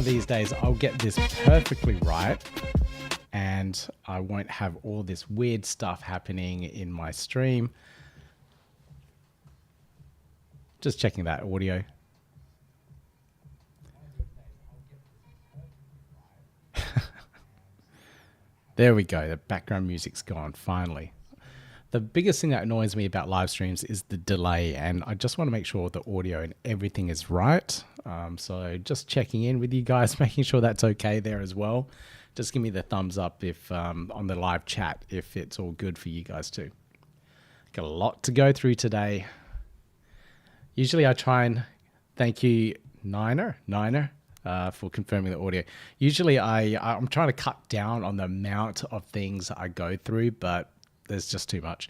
of these days I'll get this perfectly right and I won't have all this weird stuff happening in my stream. Just checking that audio. There we go. The background music's gone finally. The biggest thing that annoys me about live streams is the delay, and I just want to make sure the audio and everything is right. So just checking in with you guys, making sure that's okay there as well. Just give me the thumbs up if on the live chat if it's all good for you guys too. Got a lot to go through today. Usually I try and thank you, Niner, for confirming the audio. Usually I'm trying to cut down on the amount of things I go through, but there's just too much.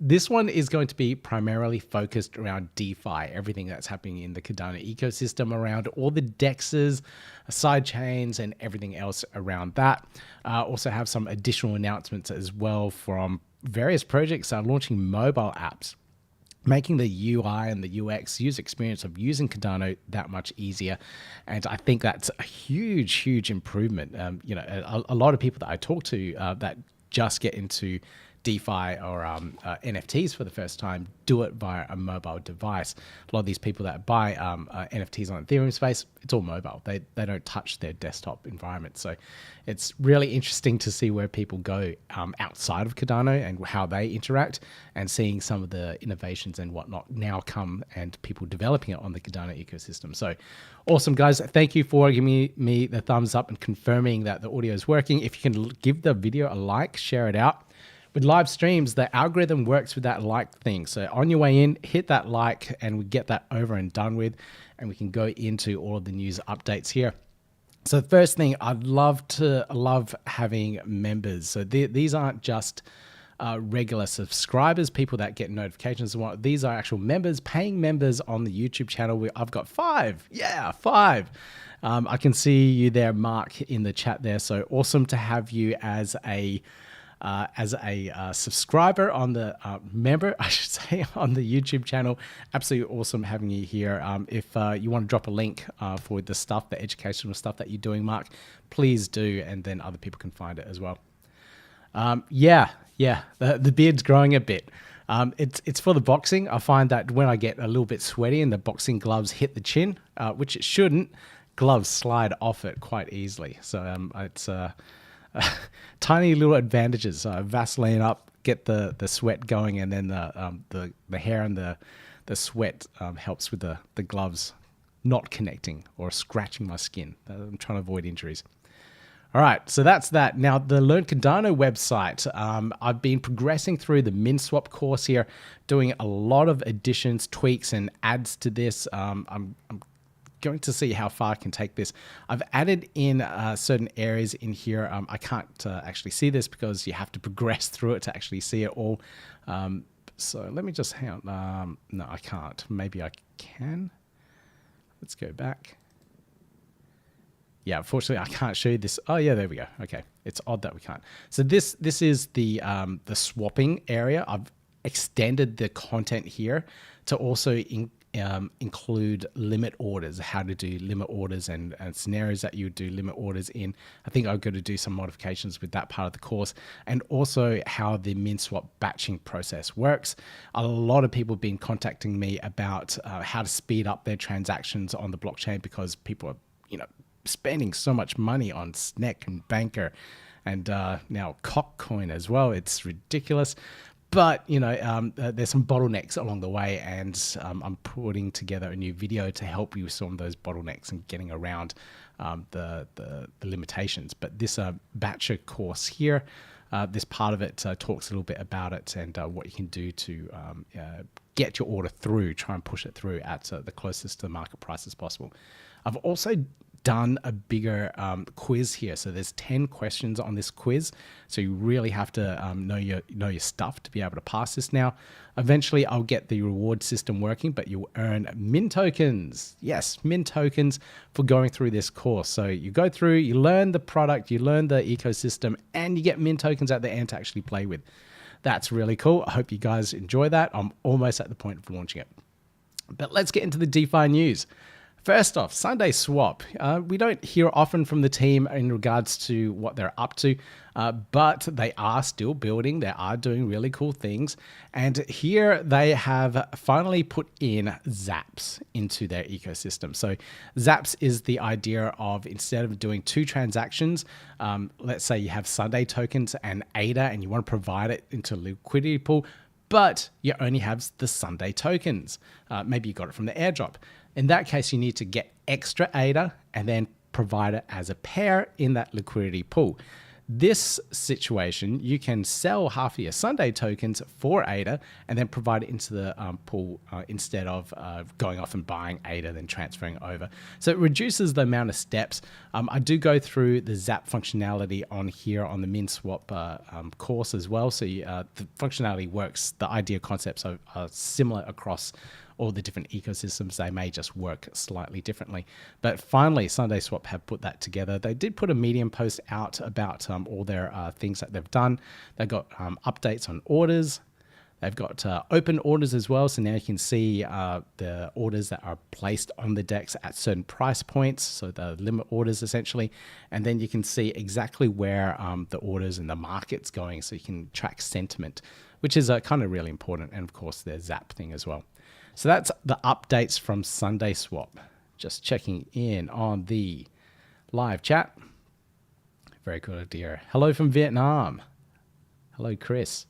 This one is going to be primarily focused around DeFi, everything that's happening in the Cardano ecosystem around all the DEXes, side chains, and everything else around that. Also have some additional announcements as well from various projects launching mobile apps, making the UI and the UX user experience of using Cardano that much easier. And I think that's a huge improvement. You know, a lot of people that I talk to that just get into DeFi or NFTs for the first time do it via a mobile device. A lot of these people that buy NFTs on Ethereum space, it's all mobile. They don't touch their desktop environment. So it's really interesting to see where people go outside of Cardano and how they interact, and seeing some of the innovations and whatnot now come and people developing it on the Cardano ecosystem. So awesome, guys. Thank you for giving me the thumbs up and confirming that the audio is working. If you can give the video a like, share it out. With live streams, the algorithm works with that like thing. So on your way in, hit that like and we get that over and done with, and we can go into all of the news updates here. So the first thing, I'd love having members. So these aren't just regular subscribers, people that get notifications and what. These are actual members, paying members on the YouTube channel. I've got 5. Yeah, 5. I can see you there, Mark, in the chat there. So awesome to have you as a subscriber on the member, I should say, on the YouTube channel. Absolutely awesome having you here. If you want to drop a link for the stuff, the educational stuff that you're doing, Mark, please do, and then other people can find it as well. Yeah, the beard's growing a bit. It's for the boxing. I find that when I get a little bit sweaty and the boxing gloves hit the chin, which it shouldn't, gloves slide off it quite easily. So it's tiny little advantages. Vaseline up, get the sweat going, and then the hair and the sweat helps with the gloves not connecting or scratching my skin. I'm trying to avoid injuries. All right, so that's that. Now, the Learn Cardano website, I've been progressing through the Minswap course here, doing a lot of additions, tweaks, and adds to this. I'm going to see how far I can take this. I've added in certain areas in here. I can't actually see this because you have to progress through it to actually see it all. So let me just hang on. No, I can't. Maybe I can. Let's go back. Yeah, unfortunately, I can't show you this. Oh, yeah, there we go. Okay, it's odd that we can't. So this is the swapping area. I've extended the content here to also include limit orders, how to do limit orders and scenarios that you would do limit orders in. I think I've got to do some modifications with that part of the course, and also how the Minswap batching process works. A lot of people have been contacting me about how to speed up their transactions on the blockchain, because people are, spending so much money on Snek and Banker and now Cockcoin as well. It's ridiculous. But, there's some bottlenecks along the way, and I'm putting together a new video to help you with some of those bottlenecks and getting around the limitations. But this Batcher course here, this part of it talks a little bit about it and what you can do to get your order through, try and push it through at the closest to the market price as possible. I've also done a bigger quiz here. So there's 10 questions on this quiz. So you really have to know your stuff to be able to pass this now. Eventually, I'll get the reward system working, but you'll earn Min tokens. Yes, Min tokens for going through this course. So you go through, you learn the product, you learn the ecosystem, and you get Min tokens at the end to actually play with. That's really cool. I hope you guys enjoy that. I'm almost at the point of launching it. But let's get into the DeFi news. First off, SundaeSwap. We don't hear often from the team in regards to what they're up to, but they are still building. They are doing really cool things. And here they have finally put in Zaps into their ecosystem. So Zaps is the idea of, instead of doing two transactions, let's say you have Sundae tokens and ADA and you want to provide it into a liquidity pool, but you only have the Sundae tokens. Maybe you got it from the airdrop. In that case, you need to get extra ADA and then provide it as a pair in that liquidity pool. This situation, you can sell half of your Sundae tokens for ADA and then provide it into the pool instead of going off and buying ADA, then transferring over. So it reduces the amount of steps. I do go through the Zap functionality on here on the Minswap course as well. So the functionality works. The idea concepts are similar across all the different ecosystems. They may just work slightly differently. But finally, SundaeSwap have put that together. They did put a Medium post out about all their things that they've done. They've got updates on orders. They've got open orders as well. So now you can see the orders that are placed on the DEX at certain price points. So the limit orders essentially. And then you can see exactly where the orders and the market's going. So you can track sentiment, which is kind of really important. And of course, their Zap thing as well. So that's the updates from SundaeSwap. Just checking in on the live chat. Very good idea. Hello from Vietnam. Hello, Chris.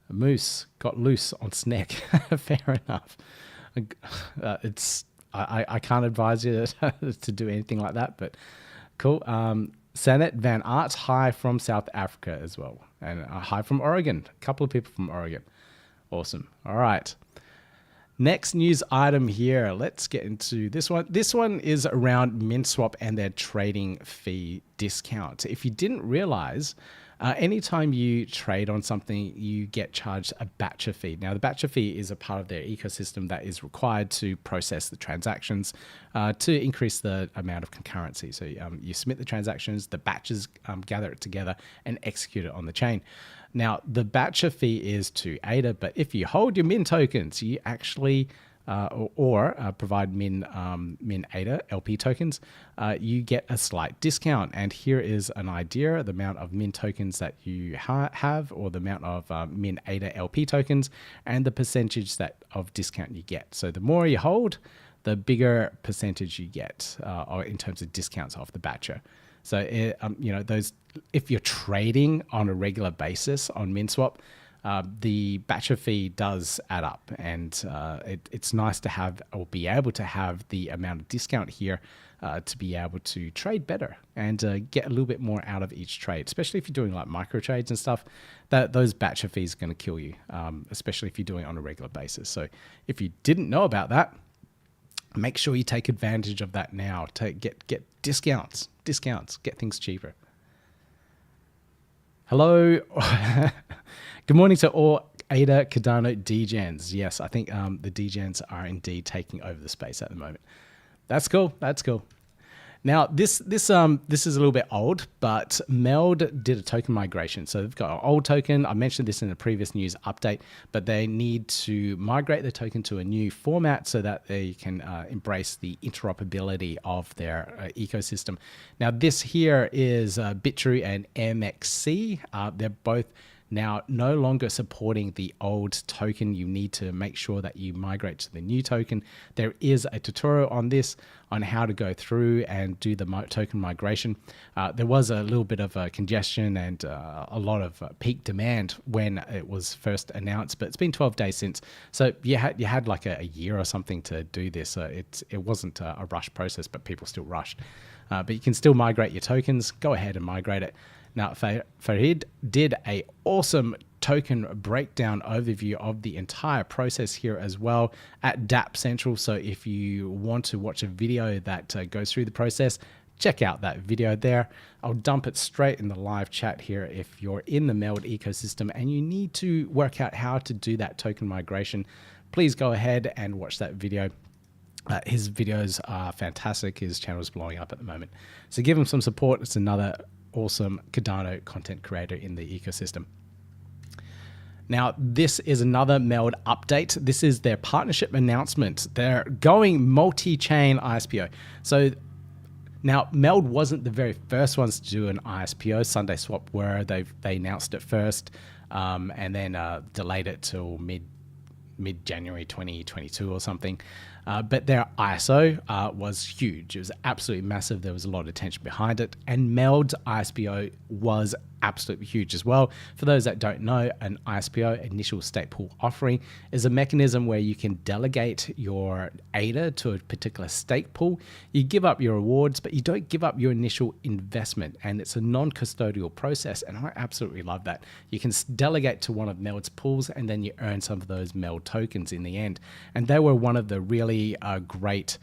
Moose got loose on Snek. Fair enough. I can't advise you to do anything like that, but cool. Sanet Van Aert, hi from South Africa as well. And hi from Oregon. A couple of people from Oregon. Awesome. All right. Next news item here. Let's get into this one. This one is around Minswap and their trading fee discount. If you didn't realize, anytime you trade on something, you get charged a batcher fee. Now, the batcher fee is a part of their ecosystem that is required to process the transactions to increase the amount of concurrency. So you submit the transactions, the batches gather it together and execute it on the chain. Now, the batcher fee is to ADA, but if you hold your Min tokens, you actually, provide Min ADA LP tokens, you get a slight discount. And here is an idea, the amount of Min tokens that you have, or the amount of Min ADA LP tokens, and the percentage of discount you get. So the more you hold, the bigger percentage you get in terms of discounts off the batcher. So, if you're trading on a regular basis on Minswap, the batcher fee does add up, and it's nice to have, or be able to have, the amount of discount here to be able to trade better and get a little bit more out of each trade, especially if you're doing like micro trades and stuff. Those batcher fees are going to kill you, especially if you're doing it on a regular basis. So if you didn't know about that, make sure you take advantage of that now to get discounts, get things cheaper. Hello. Good morning to all ADA Cardano degens. Yes, I think the degens are indeed taking over the space at the moment. That's cool. That's cool. Now, this is a little bit old, but Meld did a token migration. So they've got an old token. I mentioned this in a previous news update, but they need to migrate the token to a new format so that they can embrace the interoperability of their ecosystem. Now, this here is Bitrue and MXC. They're both now no longer supporting the old token. You need to make sure that you migrate to the new token. There is a tutorial on this, on how to go through and do the token migration. There was a little bit of a congestion and a lot of peak demand when it was first announced, but it's been 12 days since. So you had like a year or something to do this. So it wasn't a rush process, but people still rushed. But you can still migrate your tokens. Go ahead and migrate it. Now, Farid did a awesome token breakdown overview of the entire process here as well at DApp Central. So if you want to watch a video that goes through the process, check out that video there. I'll dump it straight in the live chat here if you're in the Meld ecosystem and you need to work out how to do that token migration. Please go ahead and watch that video. His videos are fantastic. His channel is blowing up at the moment. So give him some support. It's another awesome Cardano content creator in the ecosystem. Now, this is another Meld update. This is their partnership announcement. They're going multi-chain ISPO. So now, Meld wasn't the very first ones to do an ISPO. SundaeSwap were. They announced it first, and then delayed it till mid-January 2022 or something. But their ISO was huge. It was absolutely massive. There was a lot of attention behind it. And Meld's ISPO was absolutely huge as well. For those that don't know, an ISPO, initial stake pool offering, is a mechanism where you can delegate your ADA to a particular stake pool. You give up your rewards, but you don't give up your initial investment. And it's a non-custodial process. And I absolutely love that. You can delegate to one of Meld's pools, and then you earn some of those Meld tokens in the end. And they were one of the really great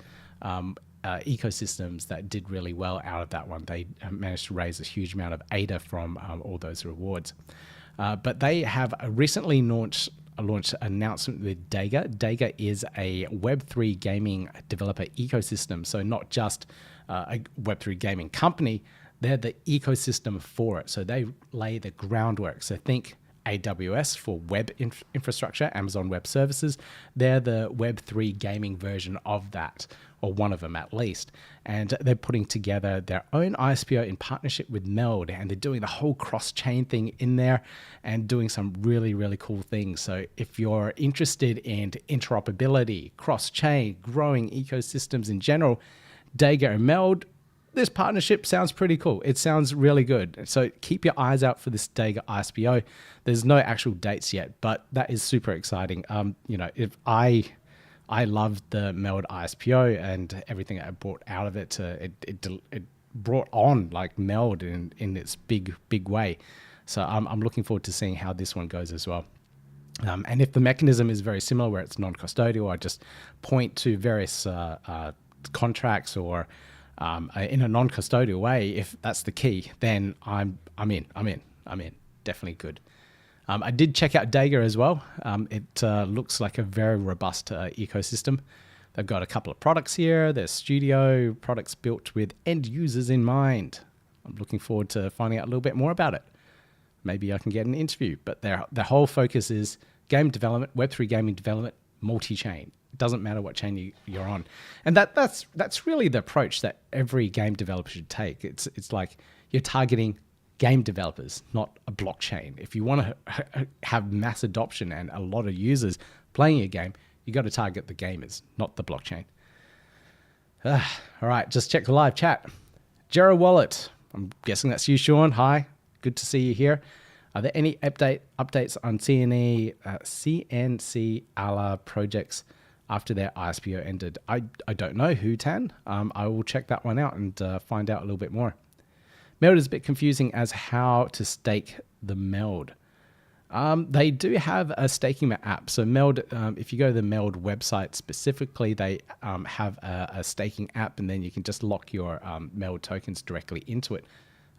ecosystems that did really well out of that one. They managed to raise a huge amount of ADA from all those rewards. But they have recently launched an announcement with DEGA. DEGA is a Web3 gaming developer ecosystem. So not just a Web3 gaming company, they're the ecosystem for it. So they lay the groundwork. So think AWS for web infrastructure, Amazon Web Services. They're the Web3 gaming version of that, or one of them at least. And they're putting together their own ISPO in partnership with Meld, and they're doing the whole cross-chain thing in there and doing some really, really cool things. So if you're interested in interoperability, cross-chain, growing ecosystems in general, DEGA and Meld, this partnership sounds pretty cool. It sounds really good. So keep your eyes out for this DEGA ISPO. There's no actual dates yet, but that is super exciting. You know, if I loved the Meld ISPO and everything that it brought out of it. It brought on like Meld in its big way. So I'm looking forward to seeing how this one goes as well. And if the mechanism is very similar, where it's non-custodial, I just point to various contracts or in a non-custodial way. If that's the key, then I'm in. Definitely good. I did check out DEGA as well. It looks like a very robust ecosystem. They've got a couple of products here. There's studio products built with end users in mind. I'm looking forward to finding out a little bit more about it. Maybe I can get an interview. But their whole focus is game development, Web3 gaming development, multi-chain. It doesn't matter what chain you're on. And that's really the approach that every game developer should take. It's like you're targeting game developers, not a blockchain. If you want to have mass adoption and a lot of users playing your game, you got to target the gamers, not the blockchain. All right, just check the live chat. Gerowallet, I'm guessing that's you, Sean. Hi, good to see you here. Are there any updates on CNC ALA projects after their ISPO ended? I don't know, Hutan. I will check that one out and find out a little bit more. Meld is a bit confusing as how to stake the Meld. They do have a staking app. So Meld, if you go to the Meld website specifically, they have a staking app, and then you can just lock your Meld tokens directly into it.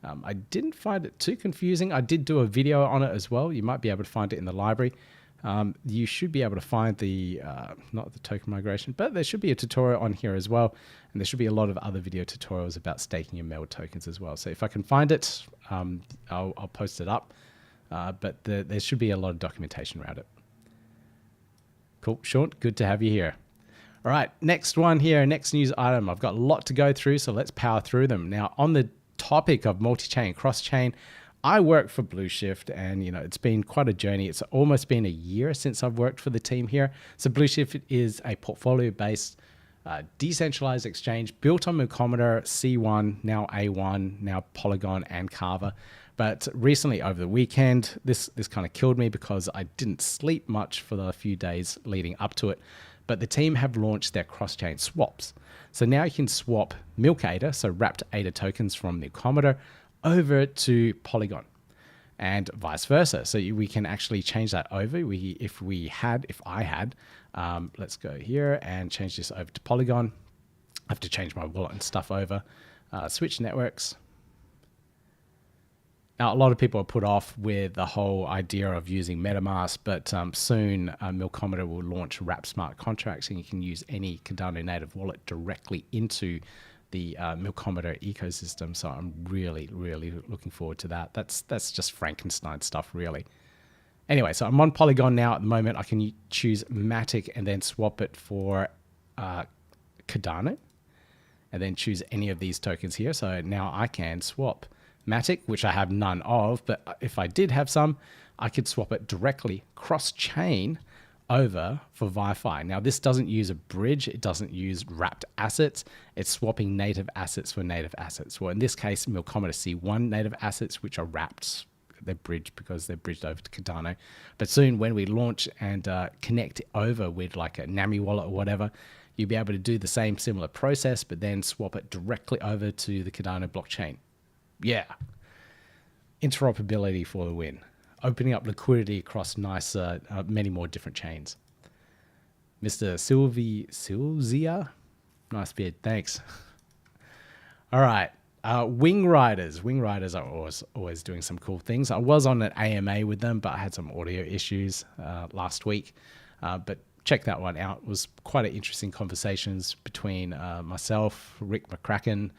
I didn't find it too confusing. I did do a video on it as well. You might be able to find it in the library. You should be able to find the, not the token migration, but there should be a tutorial on here as well. And there should be a lot of other video tutorials about staking your Meld tokens as well. So if I can find it, I'll post it up. But there should be a lot of documentation around it. Cool, Sean, good to have you here. All right, next one here, next news item. I've got a lot to go through, so let's power through them. Now, on the topic of multi-chain, cross-chain, I work for Blueshift, and it's been quite a journey. It's almost been a year since I've worked for the team here. So Blueshift is a portfolio-based decentralized exchange built on Mercometer, C1, now A1, now Polygon and Carver. But recently over the weekend, this kind of killed me because I didn't sleep much for the few days leading up to it. But the team have launched their cross-chain swaps. So now you can swap Milk ADA, so wrapped ADA tokens from Mercometer, over to Polygon, and vice versa. So we can actually change that over. If I had, let's go here and change this over to Polygon. I have to change my wallet and stuff over. Switch networks. Now, a lot of people are put off with the whole idea of using MetaMask, but soon Mercometer will launch wrap smart contracts, and you can use any Cardano native wallet directly into the Mercometer ecosystem. So I'm really, really looking forward to that. That's just Frankenstein stuff, really. Anyway, so I'm on Polygon now at the moment. I can choose Matic and then swap it for Cardano, and then choose any of these tokens here. So now I can swap Matic, which I have none of, but if I did have some, I could swap it directly cross-chain over for VyFi. Now, this doesn't use a bridge. It doesn't use wrapped assets. It's swapping native assets for native assets. Well, in this case, Milcometer C1 native assets, which are wrapped. They're bridged because they're bridged over to Cardano. But soon when we launch and connect over with like a NAMI wallet or whatever, you'll be able to do the same similar process, but then swap it directly over to the Cardano blockchain. Yeah. Interoperability for the win. Opening up liquidity across many more different chains. Mr. Silzia, nice beard, thanks. All right, Wingriders. Wingriders are always doing some cool things. I was on an AMA with them, but I had some audio issues last week. But check that one out. It was quite an interesting conversations between myself, Rick McCracken,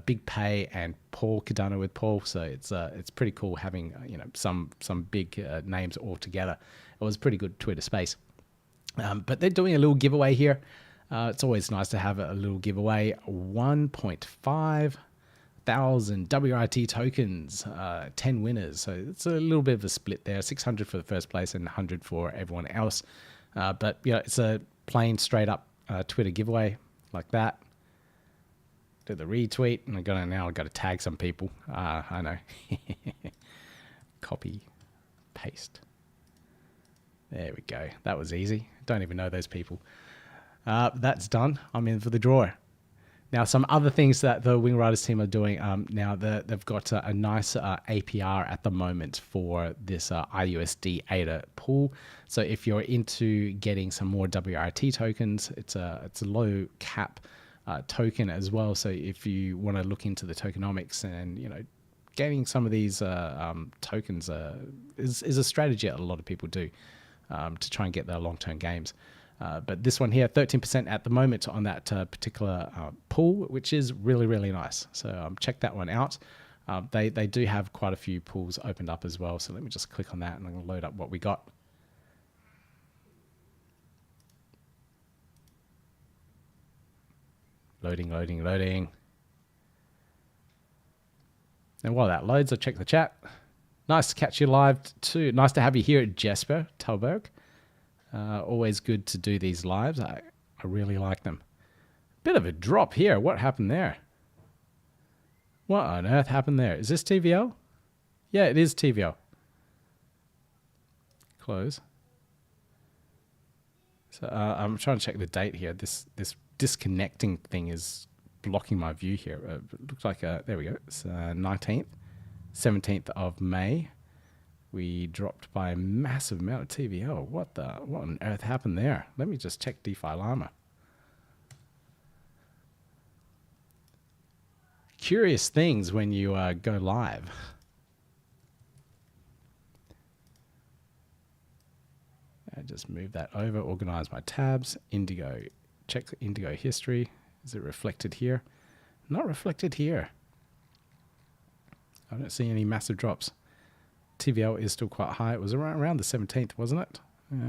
Big Pay, and Paul Cardano with Paul. So it's pretty cool having some big names all together. It was a pretty good Twitter space. But they're doing a little giveaway here. It's always nice to have a little giveaway. 1.5 thousand WRT tokens, 10 winners. So it's a little bit of a split there. 600 for the first place and 100 for everyone else. But it's a plain straight up Twitter giveaway like that. Do the retweet, and I've got to tag some people. I know. Copy, paste. There we go. That was easy. Don't even know those people. That's done. I'm in for the draw. Now, some other things that the Wingriders team are doing. Now, they've got a nice APR at the moment for this IUSD ADA pool. So if you're into getting some more WRT tokens, it's a low cap token as well. So if you want to look into the tokenomics and gaining some of these tokens is a strategy that a lot of people do to try and get their long-term gains. But this one here, 13% at the moment on that particular pool, which is really, really nice. So check that one out. They do have quite a few pools opened up as well. So let me just click on that and I'm going to load up what we got. Loading. And while that loads, I'll check the chat. Nice to catch you live too. Nice to have you here at Jesper Talberg. Always good to do these lives. I really like them. Bit of a drop here. What happened there? What on earth happened there? Is this TVL? Yeah, it is TVL. Close. So I'm trying to check the date here. This disconnecting thing is blocking my view here. It looks like there we go. It's 19th, 17th of May. We dropped by a massive amount of TVL. What on earth happened there? Let me just check DeFi Llama. Curious things when you go live. I just move that over, organize my tabs. Indigo, check Indigo history. Is it reflected here? Not reflected here. I don't see any massive drops. TVL is still quite high. It was around the 17th, wasn't it?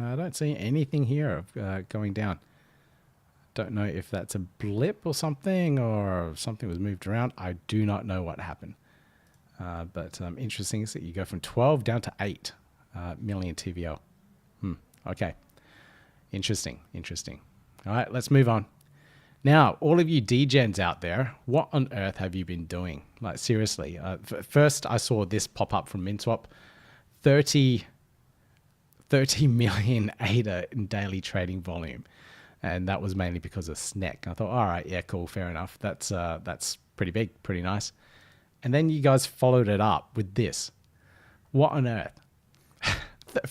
I don't see anything here of going down. Don't know if that's a blip or something was moved around. I do not know what happened. But interesting is that you go from 12 down to 8 million TVL. Okay. Interesting. All right, let's move on. Now, all of you degens out there, what on earth have you been doing? Like, seriously. First, I saw this pop up from Minswap. 30 million ADA in daily trading volume. And that was mainly because of Snek. I thought, all right, yeah, cool, fair enough. That's pretty big, pretty nice. And then you guys followed it up with this. What on earth?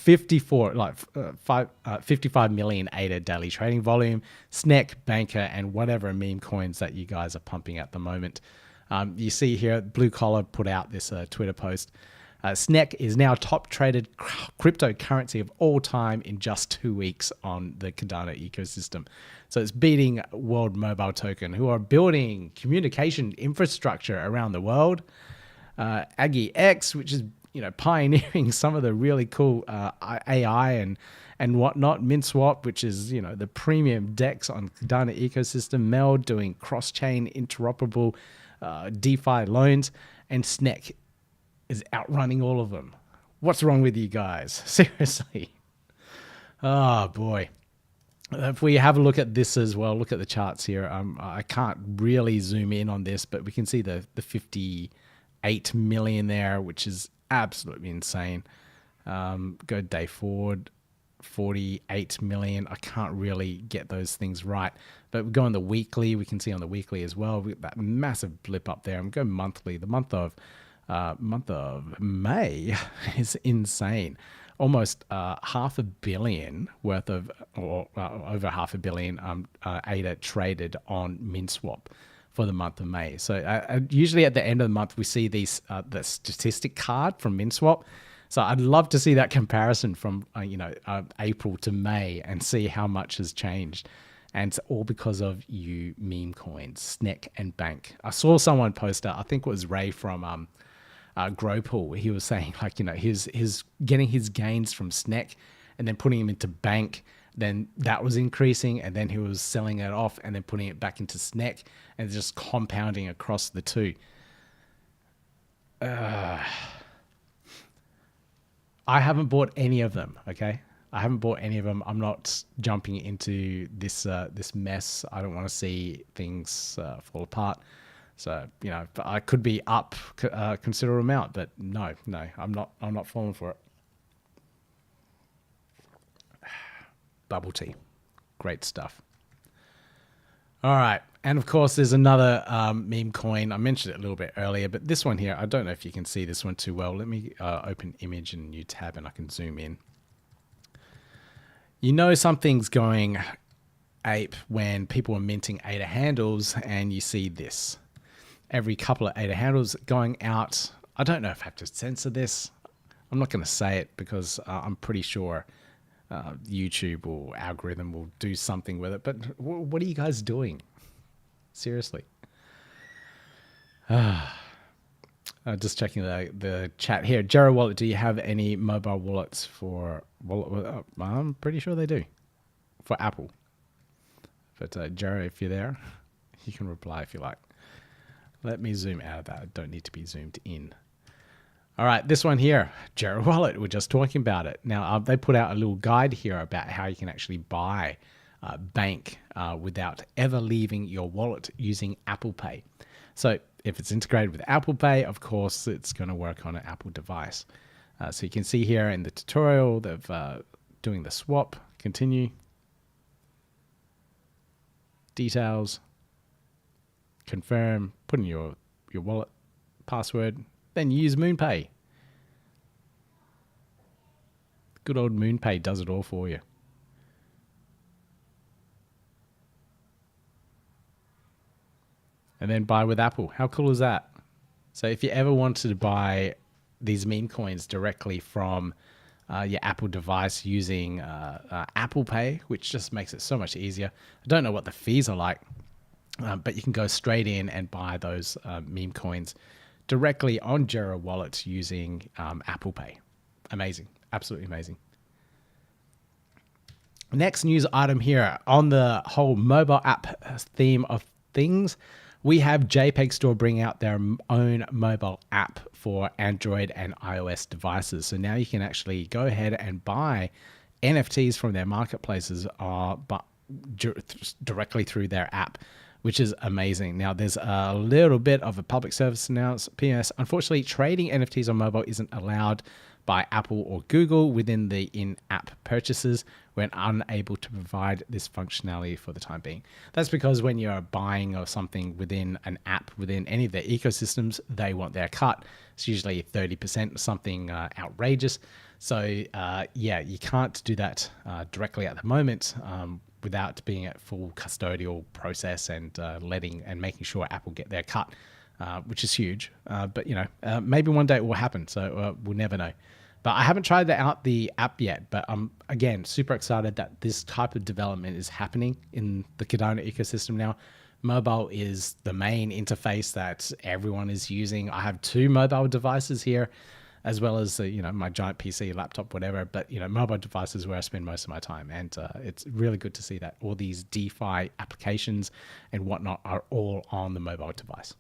55 million ADA daily trading volume, Snek, Banker, and whatever meme coins that you guys are pumping at the moment. You see here, Blue Collar put out this Twitter post. Snek is now top traded cryptocurrency of all time in just 2 weeks on the Cardano ecosystem. So it's beating World Mobile Token, who are building communication infrastructure around the world. Aggie X, which is pioneering some of the really cool AI and whatnot. Minswap, which is the premium DEX on Cardano ecosystem. Meld doing cross-chain interoperable DeFi loans, and Snek is outrunning all of them. What's wrong with you guys? Seriously. Oh boy. If we have a look at this as well, look at the charts here. I can't really zoom in on this, but we can see the 58 million there, which is absolutely insane. Go day forward, 48 million. I can't really get those things right. But we go on the weekly. We can see on the weekly as well, we got that massive blip up there. And go monthly. The month of May is insane. Almost $500 million worth of, or over $500 million ADA traded on Minswap for the month of May. So usually at the end of the month, we see these the statistic card from Minswap. So I'd love to see that comparison from April to May and see how much has changed. And it's all because of you meme coins, Snek and Bank. I saw someone post I think it was Ray from Growpool. He was saying his getting his gains from Snek and then putting them into Bank. Then that was increasing, and then he was selling it off and then putting it back into Snek and just compounding across the two. I haven't bought any of them. Okay, I haven't bought any of them. I'm not jumping into this this mess. I don't want to see things fall apart. So I could be up a considerable amount, but no, I'm not falling for it. Bubble tea, great stuff. All right, and of course there's another meme coin. I mentioned it a little bit earlier, but this one here, I don't know if you can see this one too well. Let me open image in a new tab and I can zoom in. Something's going ape when people are minting AdaHandles and you see this. Every couple of AdaHandles going out. I don't know if I have to censor this. I'm not going to say it because I'm pretty sure YouTube or algorithm will do something with it. But what are you guys doing? Seriously. Just checking the chat here. Gerowallet, do you have any mobile wallets for wallet? I'm pretty sure they do for Apple. But Jero, if you're there, you can reply if you like. Let me zoom out of that. I don't need to be zoomed in. All right, this one here, Gerowallet. We're just talking about it. Now, they put out a little guide here about how you can actually buy Bank without ever leaving your wallet using Apple Pay. So if it's integrated with Apple Pay, of course, it's going to work on an Apple device. So you can see here in the tutorial, they've doing the swap. Continue. Details. Confirm, put in your wallet password, then use MoonPay. Good old MoonPay does it all for you. And then buy with Apple. How cool is that? So if you ever wanted to buy these meme coins directly from your Apple device using Apple Pay, which just makes it so much easier. I don't know what the fees are like. But you can go straight in and buy those meme coins directly on Gerowallet using Apple Pay. Amazing. Absolutely amazing. Next news item here on the whole mobile app theme of things. We have JPG.store bring out their own mobile app for Android and iOS devices. So now you can actually go ahead and buy NFTs from their marketplaces but directly through their app, which is amazing. Now, there's a little bit of a public service announcement. PS, unfortunately, trading NFTs on mobile isn't allowed by Apple or Google within the in-app purchases. We're unable to provide this functionality for the time being. That's because when you're buying or something within an app, within any of their ecosystems, they want their cut. It's usually 30%, something outrageous. So yeah, you can't do that directly at the moment. Without being a full custodial process and making sure Apple get their cut, which is huge. But maybe one day it will happen. So we'll never know. But I haven't tried out the app yet. But I'm again super excited that this type of development is happening in the Cardano ecosystem now. Mobile is the main interface that everyone is using. I have 2 mobile devices here. as well as my giant PC, laptop, whatever. But mobile devices where I spend most of my time, and it's really good to see that all these DeFi applications and whatnot are all on the mobile device,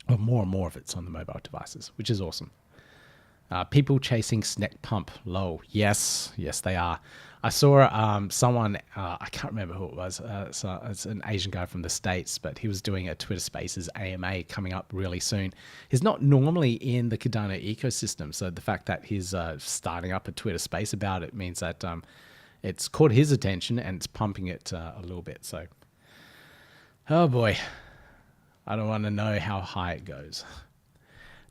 or more and more of it's on the mobile devices, which is awesome. People chasing Snek pump low. Yes, they are. I saw someone, I can't remember who it was. So it's an Asian guy from the States, but he was doing a Twitter Spaces AMA coming up really soon. He's not normally in the Cardano ecosystem, so the fact that he's starting up a Twitter Space about it means that it's caught his attention and it's pumping it a little bit. So, oh boy, I don't want to know how high it goes.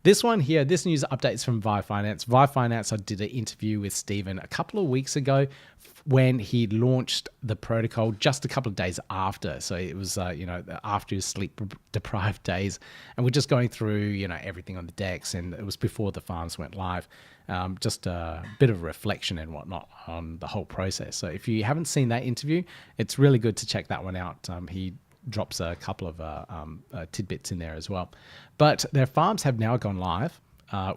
This one here, this news updates from VyFinance. VyFinance, I did an interview with Stephen a couple of weeks ago when he launched the protocol, just a couple of days after. So it was, after his sleep-deprived days. And we're just going through, everything on the DEX, and it was before the farms went live. Just a bit of reflection and whatnot on the whole process. So if you haven't seen that interview, it's really good to check that one out. He drops a couple of tidbits in there as well. But their farms have now gone live,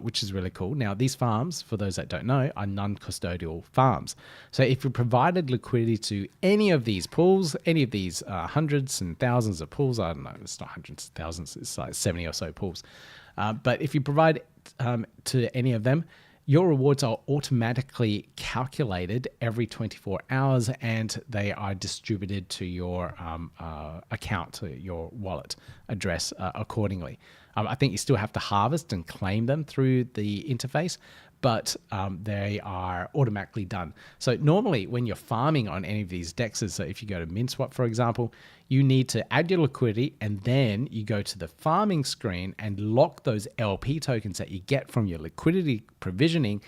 which is really cool. Now, these farms, for those that don't know, are non-custodial farms. So if you provided liquidity to any of these pools, any of these hundreds and thousands of pools, I don't know, it's not hundreds of thousands, it's like 70 or so pools. But if you provide to any of them, your rewards are automatically calculated every 24 hours, and they are distributed to your account, to your wallet address accordingly. I think you still have to harvest and claim them through the interface, but they are automatically done. So normally when you're farming on any of these DEXes, so if you go to Minswap, for example, you need to add your liquidity, and then you go to the farming screen and lock those LP tokens that you get from your liquidity provisioning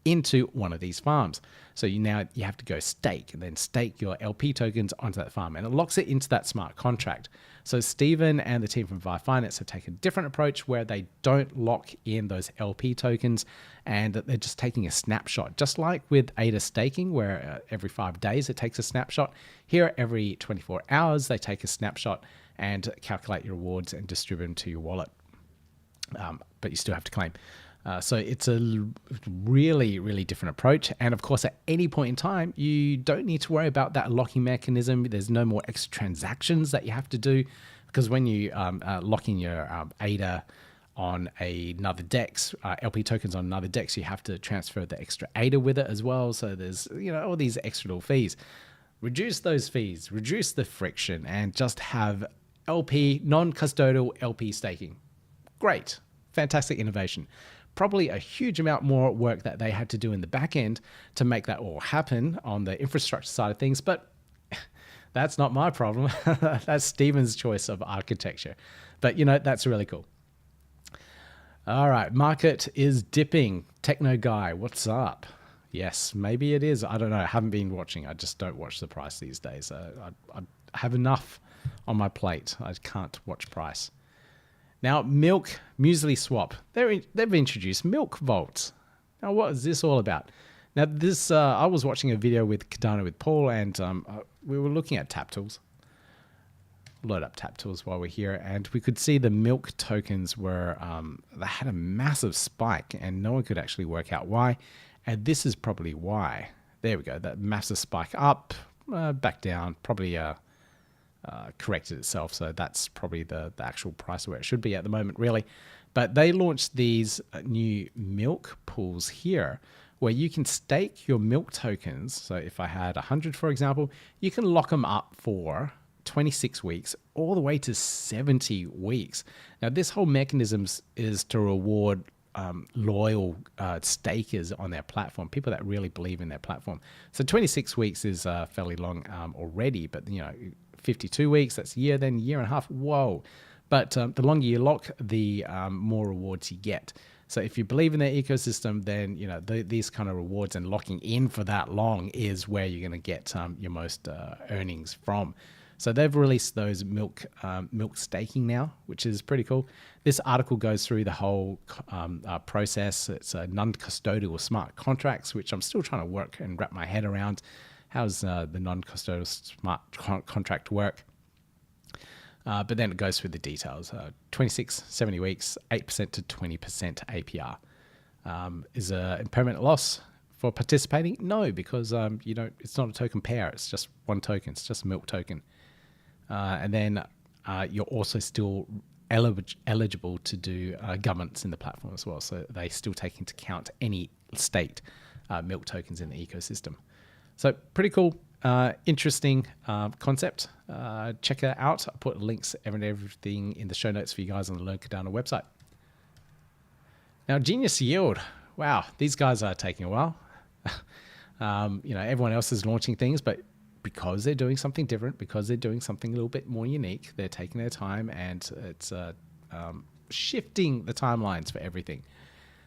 into one of these farms. So you have to go stake, and then stake your LP tokens onto that farm, and it locks it into that smart contract. So Stephen and the team from VyFinance have taken a different approach where they don't lock in those LP tokens, and they're just taking a snapshot, just like with ADA staking, where every 5 days it takes a snapshot. Here, every 24 hours, they take a snapshot and calculate your rewards and distribute them to your wallet. But you still have to claim. So it's a really, really different approach. And of course, at any point in time, you don't need to worry about that locking mechanism. There's no more extra transactions that you have to do, because when you lock in your ADA on another DEX, LP tokens on another DEX, you have to transfer the extra ADA with it as well. So there's all these extra little fees. Reduce those fees, reduce the friction, and just have LP, non-custodial LP staking. Great, fantastic innovation. Probably a huge amount more work that they had to do in the back end to make that all happen on the infrastructure side of things, but that's not my problem. That's Stephen's choice of architecture. But that's really cool. All right, market is dipping. Techno guy, what's up? Yes, maybe it is. I don't know. I haven't been watching. I just don't watch the price these days. I have enough on my plate. I can't watch price. Now, Milk Muesli Swap. They've introduced Milk Vaults. Now, what is this all about? Now, this I was watching a video with Cardano with Paul, and we were looking at tap tools. Load up tap tools while we're here, and we could see the Milk tokens were they had a massive spike, and no one could actually work out why. And this is probably why. There we go. That massive spike up, back down, probably corrected itself. So that's probably the actual price where it should be at the moment, really. But they launched these new Milk pools here, where you can stake your Milk tokens. So if I had 100, for example, you can lock them up for 26 weeks all the way to 70 weeks. Now, this whole mechanism is to reward loyal stakers on their platform, people that really believe in their platform. So 26 weeks is fairly long already, but 52 weeks, that's a year, then a year and a half. Whoa. But the longer you lock, the more rewards you get. So if you believe in their ecosystem, then these kind of rewards and locking in for that long is where you're going to get your most earnings from. So they've released those milk staking now, which is pretty cool. This article goes through the whole process. It's non-custodial smart contracts, which I'm still trying to work and wrap my head around. How's the non-custodial smart contract work? But then it goes through the details. 26, 70 weeks, 8% to 20% APR. Is a impermanent loss for participating? No, because you don't. It's not a token pair. It's just one token. It's just a milk token. And then you're also still eligible to do governance in the platform as well. So they still take into account any state milk tokens in the ecosystem. So pretty cool, interesting concept. Check it out. I'll put links and everything in the show notes for you guys on the Learn Cardano website. Now, Genius Yield. Wow, these guys are taking a while. Everyone else is launching things, but because they're doing something different, because they're doing something a little bit more unique, they're taking their time, and it's shifting the timelines for everything.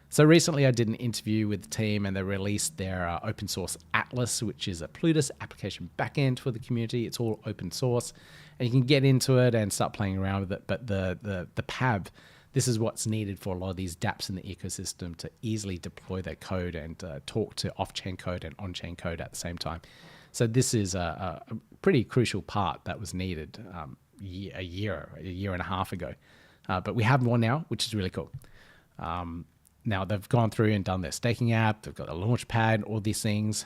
So recently I did an interview with the team, and they released their open source Atlas, which is a Plutus application backend for the community. It's all open source, and you can get into it and start playing around with it. But the PAB, this is what's needed for a lot of these dApps in the ecosystem to easily deploy their code and talk to off-chain code and on-chain code at the same time. So this is a pretty crucial part that was needed a year and a half ago. But we have one now, which is really cool. Now they've gone through and done their staking app. They've got a launch pad, all these things.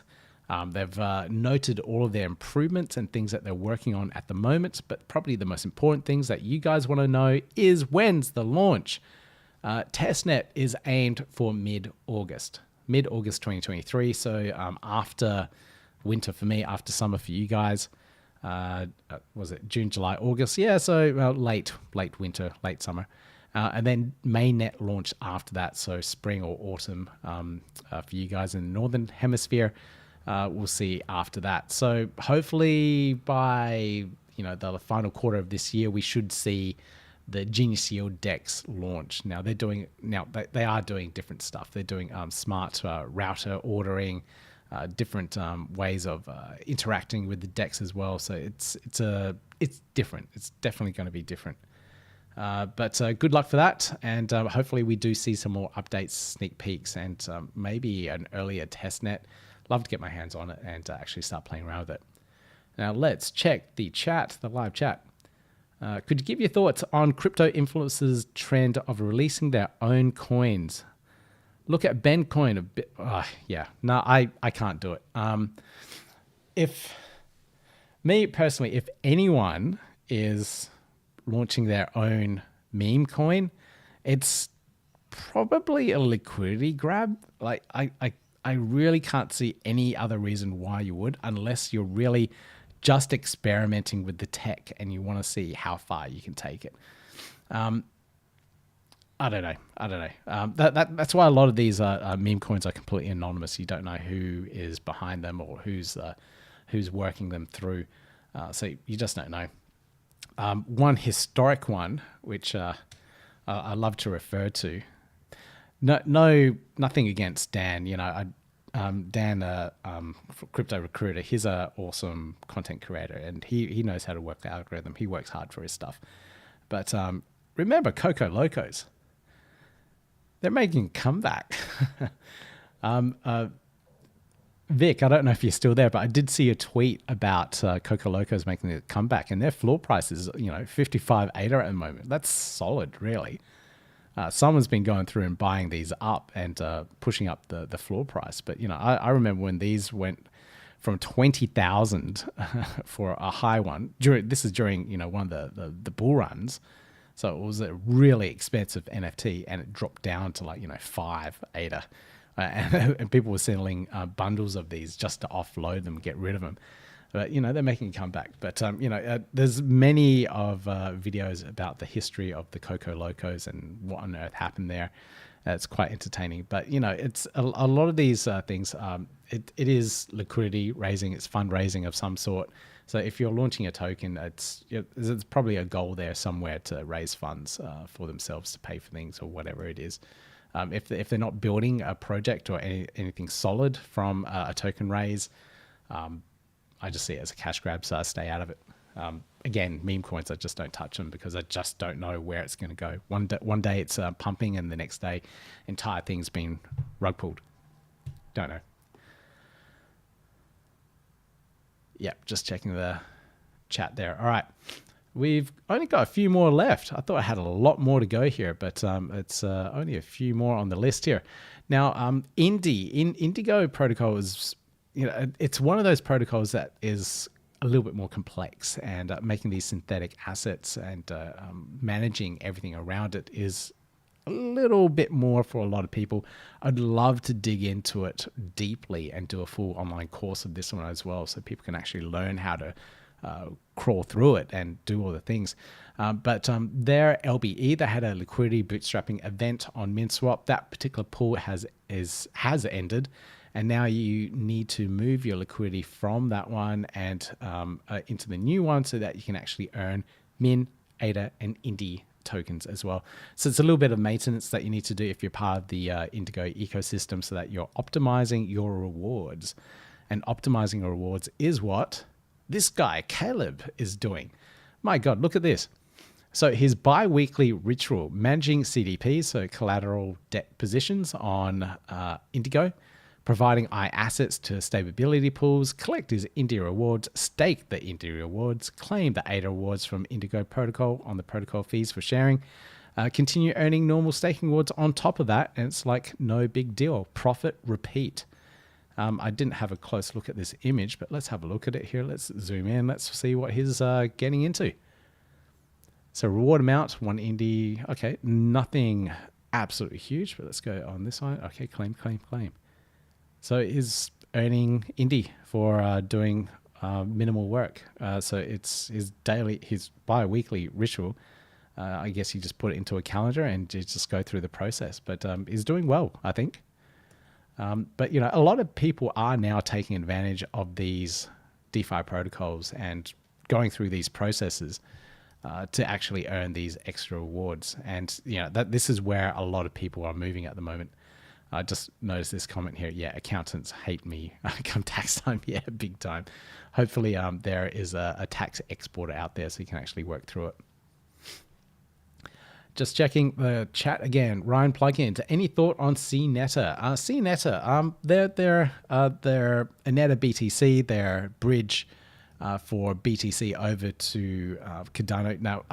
They've noted all of their improvements and things that they're working on at the moment. But probably the most important things that you guys want to know is when's the launch. Testnet is aimed for mid-August 2023. So after winter for me, after summer for you guys. Was it June, July, August? Yeah, so late winter, late summer. And then mainnet launch after that, so spring or autumn for you guys in the Northern Hemisphere. We'll see after that. So hopefully by the final quarter of this year, we should see the Genius Yield DEX launch. Now they are doing different stuff. They're doing smart router ordering, different ways of interacting with the DEX as well. So it's different. It's definitely going to be different. But good luck for that, and hopefully we do see some more updates, sneak peeks, and maybe an earlier testnet. Love to get my hands on it and actually start playing around with it. Now let's check the chat, the live chat. Could you give your thoughts on crypto influencers' trend of releasing their own coins? Look at BankerCoin a bit. No, I can't do it. If anyone is launching their own meme coin, it's probably a liquidity grab. Like I really can't see any other reason why you would, unless you're really just experimenting with the tech and you want to see how far you can take it. I don't know. That's why a lot of these meme coins are completely anonymous. You don't know who is behind them or who's working them through. So you just don't know. One historic one, which I love to refer to. Nothing against Dan. Dan, Crypto Recruiter. He's an awesome content creator, and he knows how to work the algorithm. He works hard for his stuff. But remember, Coco Locos. They're making a comeback. Vic, I don't know if you're still there, but I did see a tweet about Coco Locos making a comeback, and their floor price is 55 ADA at the moment. That's solid, really. Someone's been going through and buying these up and pushing up the floor price. But I remember when these went from 20,000 for a high one. This is during one of the bull runs. So it was a really expensive NFT, and it dropped down to 5 ADA. And people were selling bundles of these just to offload them, get rid of them. But, they're making a comeback. But, there's many of videos about the history of the Coco Locos and what on earth happened there. It's quite entertaining. But, it's a lot of these things, it is liquidity raising, it's fundraising of some sort. So if you're launching a token, there's probably a goal there somewhere to raise funds for themselves to pay for things or whatever it is. If they're not building a project or anything solid from a token raise, I just see it as a cash grab, so I stay out of it. Again, meme coins, I just don't touch them because I just don't know where it's going to go. One day it's pumping, and the next day, entire thing's been rug pulled. Don't know. Yeah, just checking the chat there. All right. we've only got a few more left. I thought I had a lot more to go here, but it's only a few more on the list here. Now, Indigo protocol is, it's one of those protocols that is a little bit more complex, and making these synthetic assets and managing everything around it is a little bit more for a lot of people. I'd love to dig into it deeply and do a full online course of this one as well, so people can actually learn how to crawl through it and do all the things. But their LBE, they had a liquidity bootstrapping event on Minswap. That particular pool has ended, and now you need to move your liquidity from that one and into the new one so that you can actually earn Min, ADA, and Indi tokens as well. So it's a little bit of maintenance that you need to do if you're part of the Indigo ecosystem, so that you're optimizing your rewards. And optimizing your rewards is what this guy, Caleb, is doing. My God, look at this. So his bi-weekly ritual, managing CDP, so collateral debt positions on Indigo, providing I assets to stability pools, collect his India rewards, stake the India rewards, claim the ADA rewards from Indigo protocol on the protocol fees for sharing, continue earning normal staking rewards on top of that, and it's like no big deal. Profit, repeat. I didn't have a close look at this image, but let's have a look at it here. Let's zoom in. Let's see what he's getting into. So reward amount, 1 Indy. Okay, nothing absolutely huge, but let's go on this side. Okay, claim, claim, claim. So he's earning Indy for doing minimal work. So it's his bi-weekly ritual. I guess you just put it into a calendar and you just go through the process. But he's doing well, I think. But, a lot of people are now taking advantage of these DeFi protocols and going through these processes to actually earn these extra rewards. And, this is where a lot of people are moving at the moment. I just noticed this comment here. Yeah, accountants hate me come tax time. Yeah, big time. Hopefully there is a tax exporter out there so you can actually work through it. Just checking the chat again. Ryan Plugin, any thought on CNeta? CNeta, they're Neta BTC, their bridge for BTC over to Cardano. Now,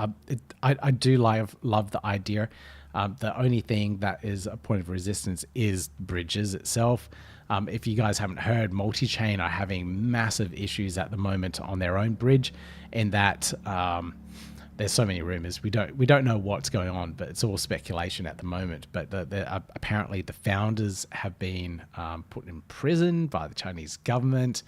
I do love the idea. The only thing that is a point of resistance is bridges itself. If you guys haven't heard, multi-chain are having massive issues at the moment on their own bridge, in that there's so many rumors. We don't know what's going on, but it's all speculation at the moment. But apparently the founders have been put in prison by the Chinese government.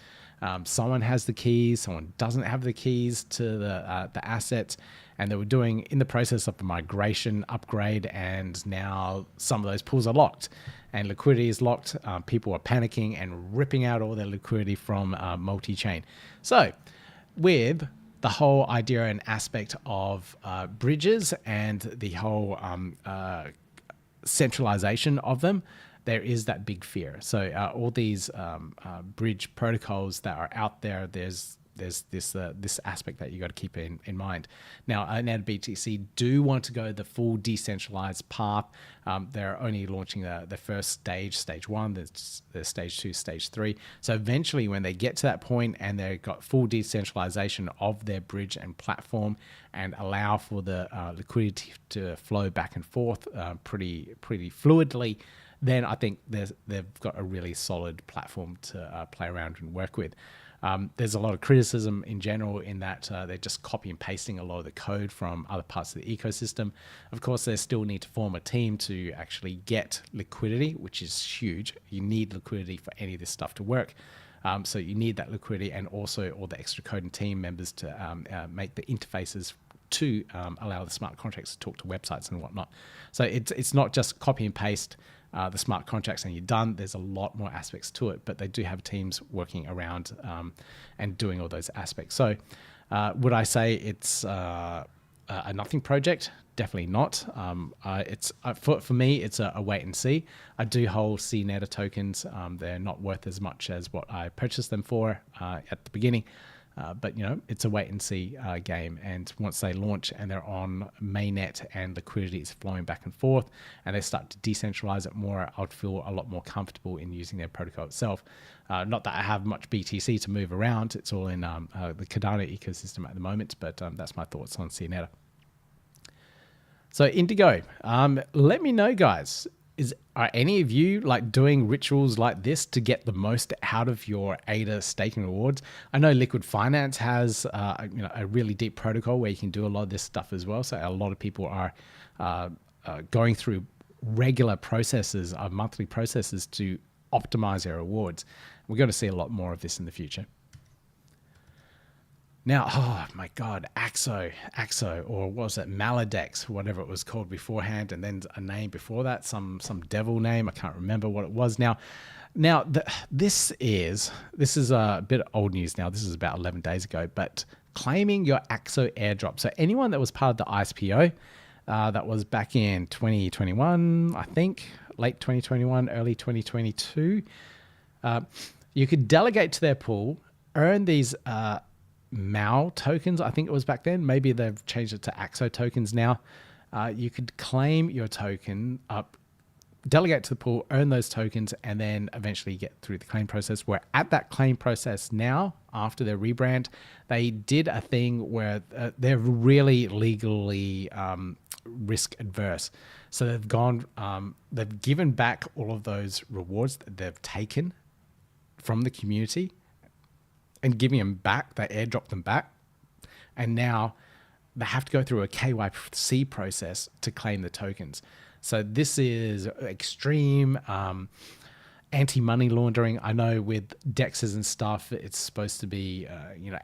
Someone has the keys, someone doesn't have the keys to the assets, and they were in the process of a migration upgrade, and now some of those pools are locked and liquidity is locked. People are panicking and ripping out all their liquidity from multi-chain. So with the whole idea and aspect of bridges and the whole centralization of them, there is that big fear. So all these bridge protocols that are out there, there's this aspect that you got to keep in mind. Now, Neta BTC do want to go the full decentralized path. They're only launching the first stage 1, there's stage 2, stage 3. So eventually when they get to that point and they've got full decentralization of their bridge and platform and allow for the liquidity to flow back and forth pretty fluidly, then I think they've got a really solid platform to play around and work with. There's a lot of criticism in general in that they're just copy and pasting a lot of the code from other parts of the ecosystem. Of course, they still need to form a team to actually get liquidity, which is huge. You need liquidity for any of this stuff to work. So you need that liquidity and also all the extra code and team members to make the interfaces to allow the smart contracts to talk to websites and whatnot. So it's not just copy and paste the smart contracts and you're done. There's a lot more aspects to it, but they do have teams working around and doing all those aspects. So would I say it's a nothing project? Definitely not. For me, it's a wait and see. I do hold CNeta tokens. They're not worth as much as what I purchased them for at the beginning. But, it's a wait and see game. And once they launch and they're on mainnet and liquidity is flowing back and forth and they start to decentralize it more, I'd feel a lot more comfortable in using their protocol itself. Not that I have much BTC to move around. It's all in the Cardano ecosystem at the moment, but that's my thoughts on CNeta. So Indigo, let me know, guys. Are any of you doing rituals like this to get the most out of your ADA staking rewards? I know Liquid Finance has a really deep protocol where you can do a lot of this stuff as well. So a lot of people are going through regular processes, monthly processes to optimize their rewards. We're going to see a lot more of this in the future. Now, oh my God, Axo, or what was it, Maladex, whatever it was called beforehand, and then a name before that, some devil name. I can't remember what it was now. This is a bit old news now. This is about 11 days ago, but claiming your Axo airdrop. So anyone that was part of the ISPO, that was back in 2021, I think, late 2021, early 2022, you could delegate to their pool, earn these MAU tokens, I think it was back then. Maybe they've changed it to AXO tokens now. You could claim your token up, delegate to the pool, earn those tokens, and then eventually get through the claim process. Where at that claim process now, after their rebrand, they did a thing where they're really legally risk adverse. So they've gone, they've given back all of those rewards that they've taken from the community and giving them back. They airdrop them back, and now they have to go through a KYC process to claim the tokens. So this is extreme anti-money laundering. I know with DEXes and stuff, it's supposed to be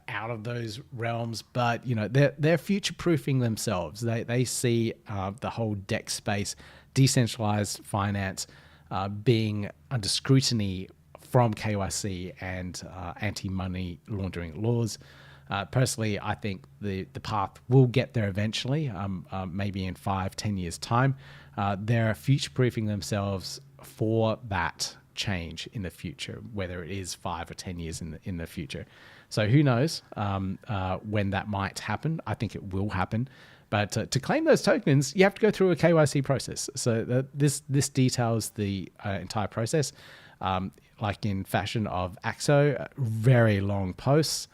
out of those realms, but they're future-proofing themselves. They see the whole DEX space, decentralized finance, being under scrutiny from KYC and anti-money laundering laws. Personally, I think the path will get there eventually, maybe in 5-10 years' time. They're future-proofing themselves for that change in the future, whether it is 5 or 10 years in the future. So who knows when that might happen. I think it will happen. But to claim those tokens, you have to go through a KYC process. So this details the entire process. Like in fashion of Axo, very long posts.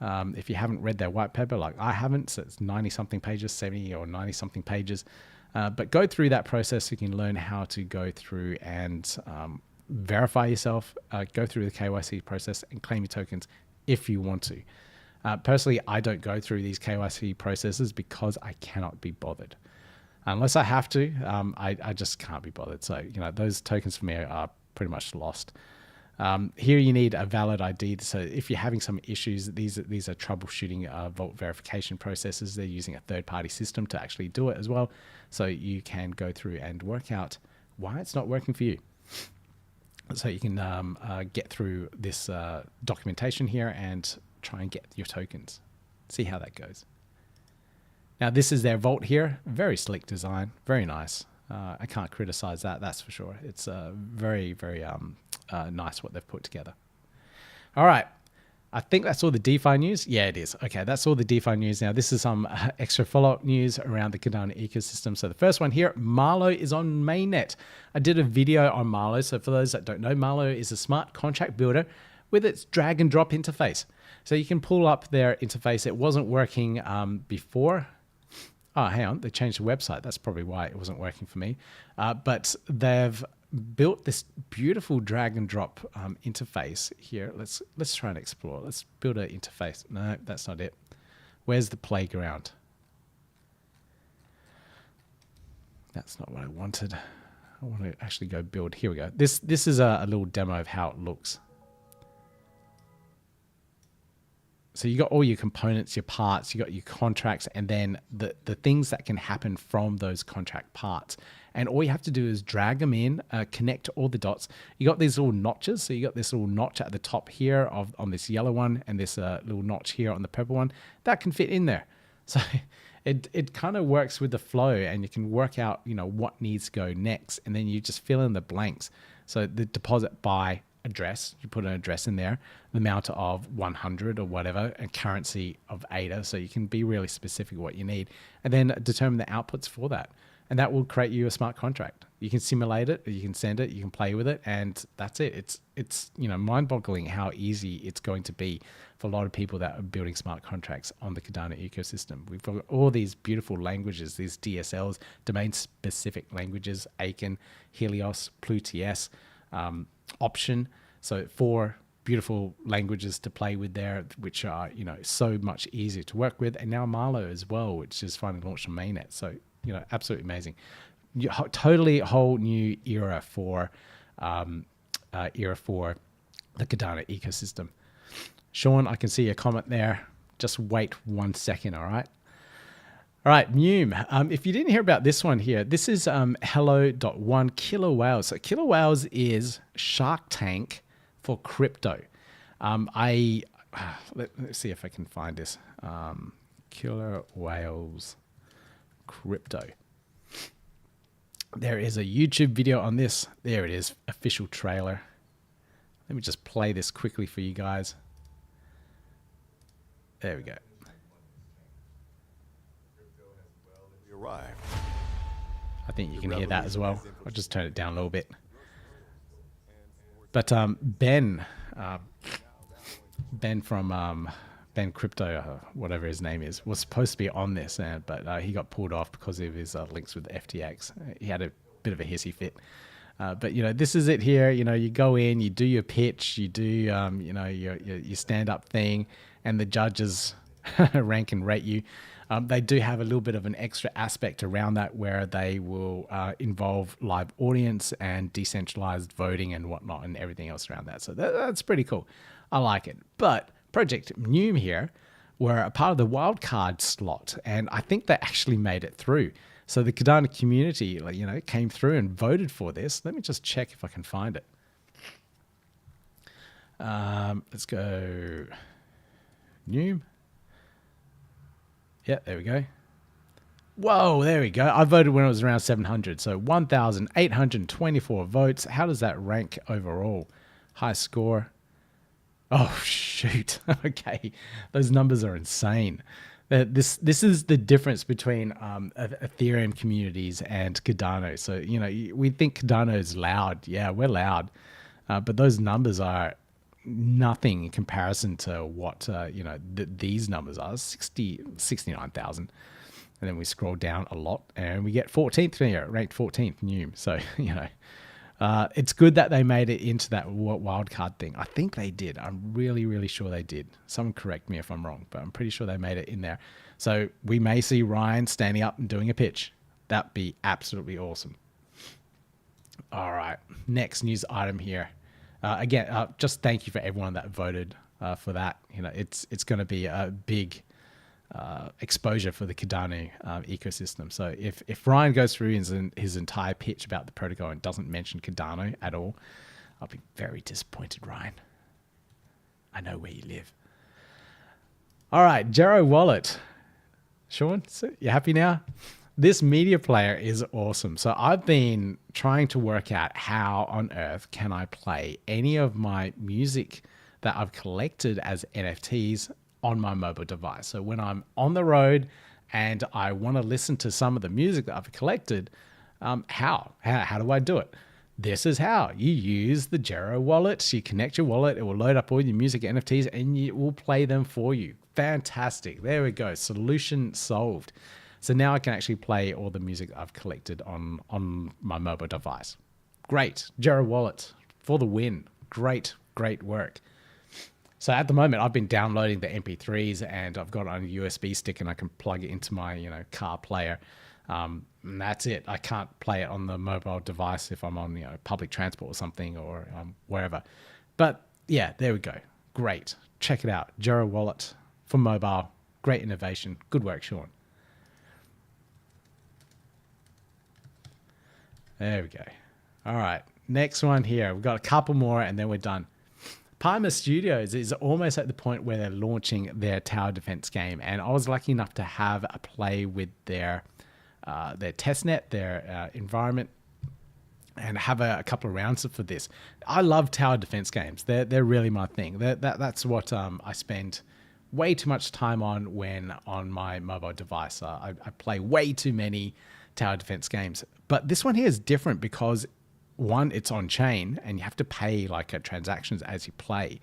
If you haven't read their white paper, like I haven't, so it's 90 something pages, 70 or 90 something pages. But go through that process so you can learn how to go through and verify yourself, go through the KYC process and claim your tokens if you want to. Personally, I don't go through these KYC processes because I cannot be bothered. Unless I have to, I just can't be bothered. So, those tokens for me are pretty much lost. Here you need a valid ID. So if you're having some issues, these are troubleshooting vault verification processes. They're using a third-party system to actually do it as well. So you can go through and work out why it's not working for you. So you can get through this documentation here and try and get your tokens. See how that goes. Now this is their vault here. Very sleek design, very nice. I can't criticize that, that's for sure. It's very, very nice what they've put together. All right. I think that's all the DeFi news. Yeah, it is. Okay, that's all the DeFi news. Now, this is some extra follow-up news around the Cardano ecosystem. So the first one here, Marlowe is on mainnet. I did a video on Marlowe. So for those that don't know, Marlowe is a smart contract builder with its drag and drop interface. So you can pull up their interface. It wasn't working before. Oh, hang on. They changed the website. That's probably why it wasn't working for me. But they've built this beautiful drag and drop interface here. Let's try and explore. Let's build an interface. No, that's not it. Where's the playground? That's not what I wanted. I want to actually go build. Here we go. This is a little demo of how it looks. So you got all your components, your parts, you got your contracts, and then the things that can happen from those contract parts. And all you have to do is drag them in, connect all the dots. You got these little notches. So you got this little notch at the top here on this yellow one, and this little notch here on the purple one. That can fit in there. So it kind of works with the flow, and you can work out what needs to go next, and then you just fill in the blanks. So the deposit, buy, address. You put an address in there, the amount of 100 or whatever, and currency of ADA. So you can be really specific what you need, and then determine the outputs for that. And that will create you a smart contract. You can simulate it, you can send it, you can play with it, and that's it. It's mind-boggling how easy it's going to be for a lot of people that are building smart contracts on the Cardano ecosystem. We've got all these beautiful languages, these DSLs, domain-specific languages, Aiken, Helios, PluTS, Option. So 4 beautiful languages to play with there, which are so much easier to work with. And now Marlowe as well, which is finally launched on mainnet. So absolutely amazing. Totally whole new era for the Cardano ecosystem. Sean, I can see a comment there. Just wait 1 second, all right? All right, Newm. If you didn't hear about this one here, this is hello.1 Killer Whales. So Killer Whales is Shark Tank for crypto. Let's see if I can find this. Killer Whales crypto. There is a YouTube video on this. There it is, official trailer. Let me just play this quickly for you guys. There we go. I think you can hear that as well. I'll just turn it down a little bit. But Ben from Ben Crypto, whatever his name is, was supposed to be on this, but he got pulled off because of his links with FTX. He had a bit of a hissy fit. But this is it here. You go in, you do your pitch, you do your stand-up thing, and the judges rank and rate you. They do have a little bit of an extra aspect around that where they will involve live audience and decentralized voting and whatnot and everything else around that. So that's pretty cool. I like it. But ProjectNewm here were a part of the wildcard slot, and I think they actually made it through. So the Cardano community, came through and voted for this. Let me just check if I can find it. Let's go Newm. Yeah, there we go. Whoa, there we go. I voted when it was around 700. So 1,824 votes. How does that rank overall? High score. Oh, shoot. Okay. Those numbers are insane. This is the difference between Ethereum communities and Cardano. So, we think Cardano is loud. Yeah, we're loud. But those numbers are nothing in comparison to what, these numbers are. 69,000. And then we scroll down a lot and we get 14th here, ranked 14th, Newm. So, it's good that they made it into that wildcard thing. I think they did. I'm really, really sure they did. Someone correct me if I'm wrong, but I'm pretty sure they made it in there. So we may see Ryan standing up and doing a pitch. That'd be absolutely awesome. All right, next news item here. Again, just thank you for everyone that voted for that. It's going to be a big exposure for the Cardano ecosystem. So if Ryan goes through his entire pitch about the protocol and doesn't mention Cardano at all, I'll be very disappointed, Ryan. I know where you live. All right, Gerowallet. Sean, so you happy now? This media player is awesome. So I've been trying to work out how on earth can I play any of my music that I've collected as NFTs on my mobile device. So when I'm on the road and I want to listen to some of the music that I've collected, how do I do it? This is how. You use the Gerowallet. You connect your wallet. It will load up all your music NFTs and it will play them for you. Fantastic. There we go. Solution solved. So now I can actually play all the music I've collected on my mobile device. Great. Gerowallet for the win. Great work. So at the moment, I've been downloading the MP3s and I've got it on a USB stick and I can plug it into my car player. And that's it. I can't play it on the mobile device if I'm on public transport or something or wherever. But yeah, there we go. Great. Check it out. Gerowallet for mobile. Great innovation. Good work, Sean. There we go. All right. Next one here. We've got a couple more and then we're done. Paima Studios is almost at the point where they're launching their tower defense game. And I was lucky enough to have a play with their testnet, their environment. and have a couple of rounds for this. I love tower defense games. They're really my thing. That's what I spend way too much time on when on my mobile device. I play way too many tower defense games. But this one here is different because, one, it's on chain and you have to pay like transactions as you play.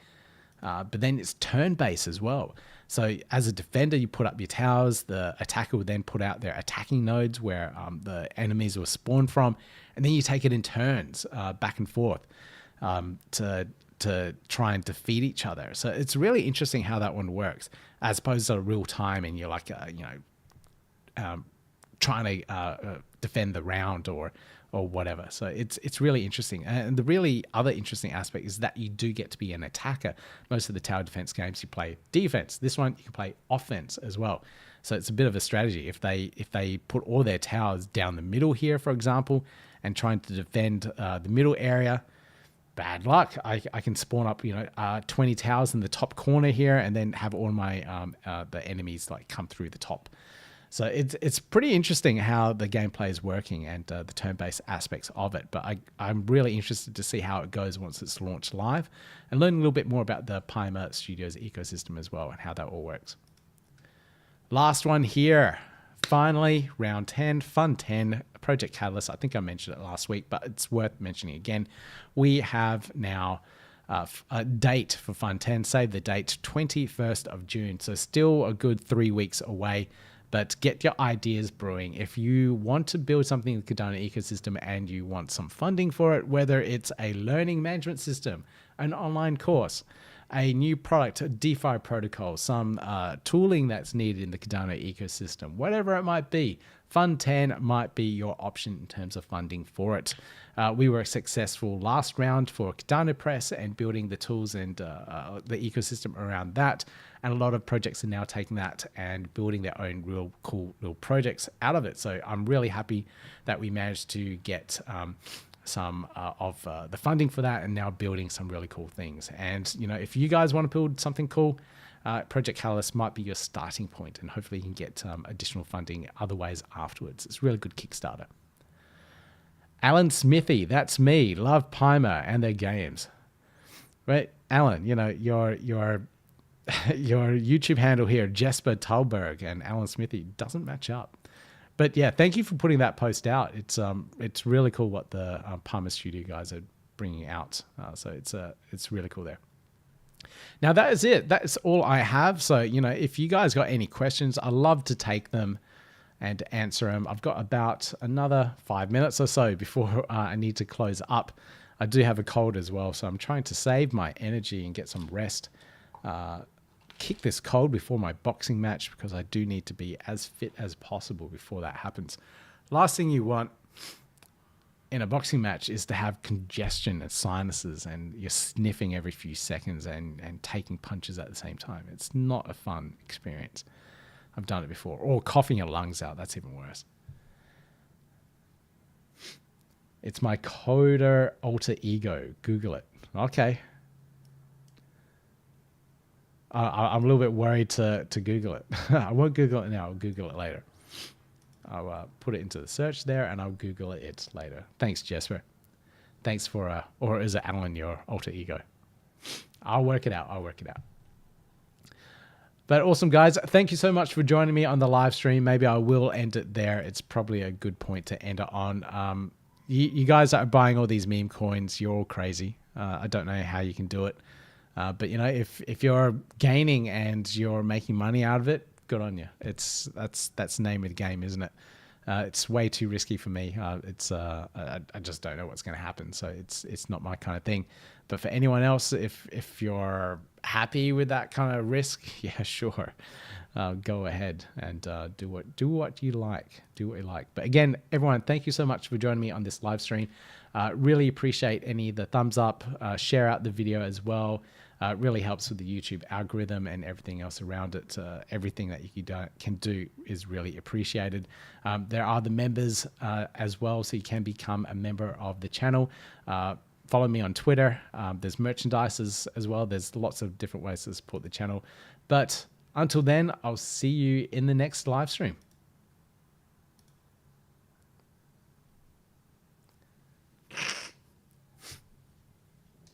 But then it's turn-based as well. So as a defender, you put up your towers. The attacker will then put out their attacking nodes where the enemies will spawn from. And then you take it in turns back and forth to try and defeat each other. So it's really interesting how that one works, as opposed to real time and you're like, trying to defend the round or whatever. So it's really interesting. And the really other interesting aspect is that you do get to be an attacker. Most of the tower defense games you play defense. This one you can play offense as well. So it's a bit of a strategy. If they put all their towers down the middle here, for example, and trying to defend the middle area, bad luck. I can spawn up 20 towers in the top corner here and then have all my the enemies like come through the top. So it's pretty interesting how the gameplay is working and the turn-based aspects of it. But I'm really interested to see how it goes once it's launched live and learn a little bit more about the Paima Studios ecosystem as well and how that all works. Last one here. Finally, round 10, Fun 10, Project Catalyst. I think I mentioned it last week, but it's worth mentioning again. We have now a date for Fun 10. Save the date, 21st of June. So still a good 3 weeks away. But get your ideas brewing. If you want to build something in the Cardano ecosystem and you want some funding for it, whether it's a learning management system, an online course, a new product, a DeFi protocol, some tooling that's needed in the Cardano ecosystem, whatever it might be, Fund 10 might be your option in terms of funding for it. We were successful last round for Cardano Press and building the tools and the ecosystem around that. And a lot of projects are now taking that and building their own real cool little projects out of it. So I'm really happy that we managed to get some of the funding for that and now building some really cool things. And, if you guys want to build something cool, Project Catalyst might be your starting point, and hopefully you can get additional funding other ways afterwards. It's a really good Kickstarter. Alan Smithy, that's me. Love Paima and their games. Right, Alan, your YouTube handle here, Jesper Talberg and Alan Smithy, doesn't match up. But yeah, thank you for putting that post out. It's really cool what the Paima Studio guys are bringing out. So it's really cool there. Now that is it. That's all I have. So, if you guys got any questions, I love to take them and answer them. I've got about another 5 minutes or so before I need to close up. I do have a cold as well, so I'm trying to save my energy and get some rest. Kick this cold before my boxing match because I do need to be as fit as possible before that happens. Last thing you want in a boxing match is to have congestion and sinuses and you're sniffing every few seconds and taking punches at the same time. It's not a fun experience. I've done it before. Or coughing your lungs out. That's even worse. It's my coder alter ego. Google it. Okay. I'm a little bit worried to Google it. I won't Google it now. I'll Google it later. I'll put it into the search there and I'll Google it later. Thanks, Jesper. Thanks for, or is it Alan, your alter ego? I'll work it out. But awesome, guys. Thank you so much for joining me on the live stream. Maybe I will end it there. It's probably a good point to end it on. You guys are buying all these meme coins. You're all crazy. I don't know how you can do it. But if you're gaining and you're making money out of it, good on you. That's the name of the game, isn't it? It's way too risky for me. I just don't know what's going to happen. So it's not my kind of thing. But for anyone else, if you're happy with that kind of risk, yeah, sure. Go ahead and do what you like. Do what you like. But again, everyone, thank you so much for joining me on this live stream. Really appreciate any of the thumbs up, share out the video as well. It really helps with the YouTube algorithm and everything else around it. Everything that you can do is really appreciated. There are the members as well, so you can become a member of the channel. Follow me on Twitter. There's merchandise as well. There's lots of different ways to support the channel. But until then, I'll see you in the next live stream.